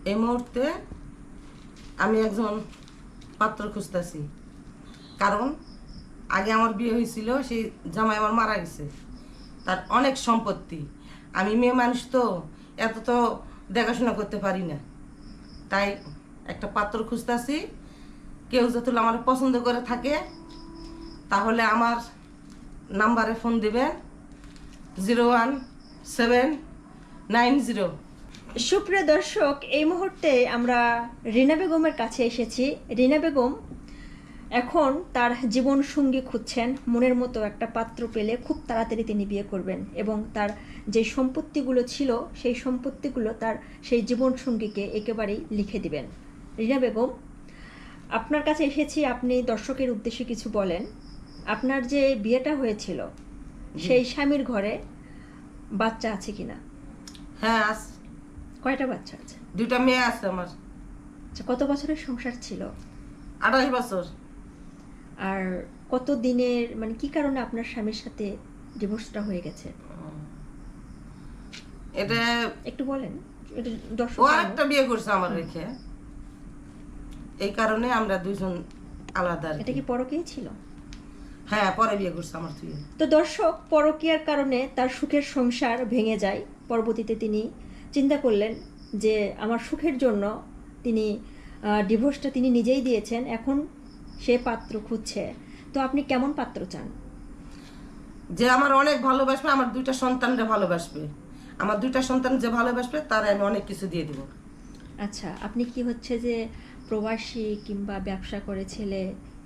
এই মুহূর্তে আমি একজন পাত্র খুঁজতেছি, কারণ আগে আমার বিয়ে হয়েছিল, সেই জামাই আমার মারা গেছে, তার অনেক সম্পত্তি। আমি মেয়ে মানুষ তো এত তো দেখাশোনা করতে পারি না, তাই একটা পাত্র খুঁজতেছি। কেউ যদি আমার পছন্দ করে থাকে তাহলে আমার নাম্বারে ফোন দিবেন 01790। সুপ্রিয় দর্শক, এই মুহূর্তে আমরা রিনা বেগমের কাছে এসেছি। রিনা বেগম এখন তার জীবন সঙ্গী খুঁজছেন। মনের মতো একটা পাত্র পেলে খুব তাড়াতাড়ি তিনি বিয়ে করবেন এবং তার যে সম্পত্তিগুলো ছিল সেই সম্পত্তিগুলো তার সেই জীবন সঙ্গীকে একেবারেই লিখে দিবেন। রিনা বেগম, আপনার কাছে এসেছি, আপনি দর্শকের উদ্দেশ্যে কিছু বলেন। আপনার যে বিয়েটা হয়েছিল সেই স্বামীর ঘরে বাচ্চা আছে কিনা? হ্যাঁ আছে। কয়টা বাচ্চা আছে? 2টা মেয়ে আছে আমার। আচ্ছা, কত বছরের সংসার ছিল? 28 বছর। আর কত দিনের, মানে কি কারণে আপনার স্বামীর সাথে ডিভোর্সটা হয়ে গেছে এটা একটু বলেন। এটা দর্শক ও আরেকটা বিয়ে করছে আমার রেখে, এই কারণে আমরা দুইজন আলাদা আর কি। এটা কি পরকীয়া ছিল? হ্যাঁ, পরে বিয়ে করছে আমার থেকে। তো দর্শক, পরকীয়ার কারণে তার সুখের সংসার ভেঙে যায়। পরবর্তীতে তিনি চিন্তা করলেন যে আমার সুখের জন্য তিনি ডিভোর্সটা তিনি নিজেই দিয়েছেন, এখন সে পাত্র খুঁজছে। তো আপনি কেমন পাত্র চান? যে আমার অনেক ভালোবাসবে, আমার 2টা সন্তানরে ভালোবাসবে, আমার 2টা সন্তান যে ভালোবাসবে তারে আমি অনেক কিছু দিয়ে দিব। আচ্ছা, আপনি কি হচ্ছে যে প্রবাসী কিংবা ব্যবসা করে ছেলে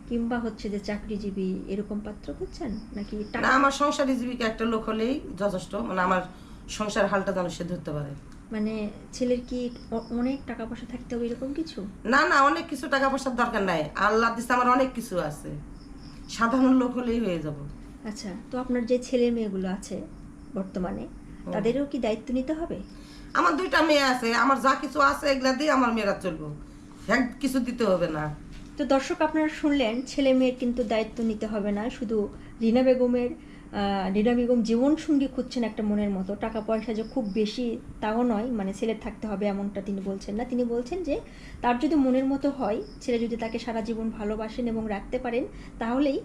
কিংবা হচ্ছে যে চাকরিজীবী এরকম পাত্র খুঁজছেন নাকি না, আমার সংসারী জীবিকা একটা লোক হলেই যথেষ্ট, মানে আমার সংসার হালটা যেন সে ধরতে পারে। মানে ছেলের কি অনেক টাকা পয়সা থাকতে হবে এরকম কিছু? না না, অনেক কিছু টাকা পয়সার দরকার নাই, আল্লাহ দিছে আমার অনেক কিছু আছে, সাধারণ লোক হলেই হয়ে যাব। আচ্ছা, তো আপনার যে ছেলে মেয়েগুলো আছে বর্তমানে, তাদেরও কি দায়িত্ব নিতে হবে? আমার 2টা মেয়ে আছে, আমার যা কিছু আছে এগুলা দিয়ে আমার মেয়েরা চলবো, এক কিছু দিতে হবে না। তো দর্শক, আপনারা শুনলেন, ছেলে মেয়ের কিন্তু দায়িত্ব নিতে হবে না। শুধু রিনা বেগম জীবন সঙ্গী খুঁজছেন একটা মনের মতো। টাকা পয়সা যে খুব বেশি তাও নয়, মানে ছেলের থাকতে হবে এমনটা তিনি বলছেন না। তিনি বলছেন যে তার যদি মনের মতো হয়, ছেলে যদি তাকে সারা জীবন ভালোবাসেন এবং রাখতে পারেন, তাহলেই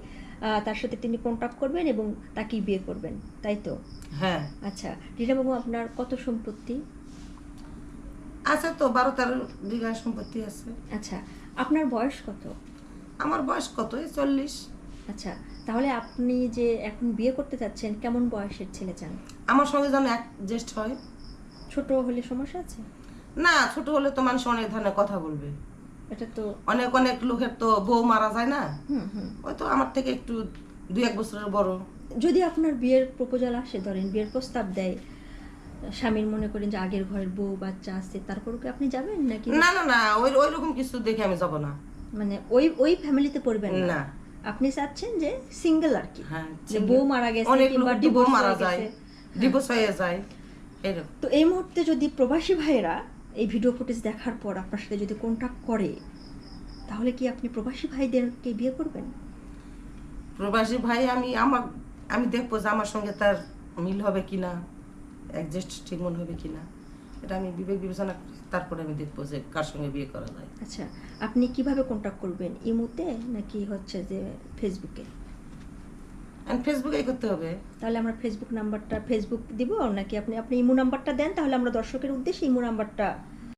তার সাথে তিনি কন্ট্যাক্ট করবেন এবং তাকেই বিয়ে করবেন, তাই তো? হ্যাঁ আচ্ছা, রিনা বেগম, আপনার কত সম্পত্তি আছে? তো 12-13 বিঘা সম্পত্তি আছে। আচ্ছা, আপনার বয়স কত? আমার বয়স কত? 40। আচ্ছা, তাহলে আপনি যে এখন বিয়ে করতে চাচ্ছেন, কেমন বয়সের ছেলে চান? আমার সঙ্গে যেন এক জ্যেষ্ঠ হয়। ছোট হলে সমস্যা আছে? না, ছোট হলে তো মানুষ অনেক ধরনের কথা বলবে। এটা তো অনেক অনেক লোকের তো বউ মারা যায় না, হুম। ওই তো আমার থেকে একটু 2-1 বছরের বড়। যদি আপনার বিয়ের প্রপোজাল আসে, ধরেন বিয়ের প্রস্তাব দেয়, স্বামীর মনে করেন যে আগের ঘরের বউ বাচ্চা আছে, তারপরও কি আপনি যাবেন নাকি? না না না, ওই ওইরকম কিছু দেখে আমি যাব না। মানে ওই ফ্যামিলিতে পড়বেন না? না। আপনি চাচ্ছেন যে সিঙ্গেল আর কি, হ্যাঁ, যে বউ মারা গেছে অনেক কিংবা লোক বউ ডিভোর্স মারা হয়ে যায়, গেছে। ডিভোর্স হয়ে যায় এরকম। তো এই মুহূর্তে যদি প্রবাসী ভাইয়েরা এই ভিডিও ফুটেজ দেখার পর আপনার সাথে যদি কন্ট্যাক্ট করে, তাহলে কি আপনি প্রবাসী ভাইদেরকে বিয়ে করবেন? প্রবাসী ভাই আমি দেখবো যে আমার সঙ্গে তার মিল হবে কিনা, অ্যাডজাস্ট ঠিক মন হবে কিনা, এটা আমি বিবেক বিবেচনা করি, তারপরে আমি দেখবো যে কার সঙ্গে বিয়ে করা যায়। আচ্ছা, আপনি কিভাবে কন্ট্যাক্ট করবেন? ইমোতে নাকি হচ্ছে যে ফেসবুকে? আর ফেসবুকেই করতে হবে। তাহলে আমরা ফেসবুক দিব নাকি আপনি ইমো নাম্বারটা দেন, তাহলে আমরা দর্শকের উদ্দেশ্যে ইমো নাম্বারটা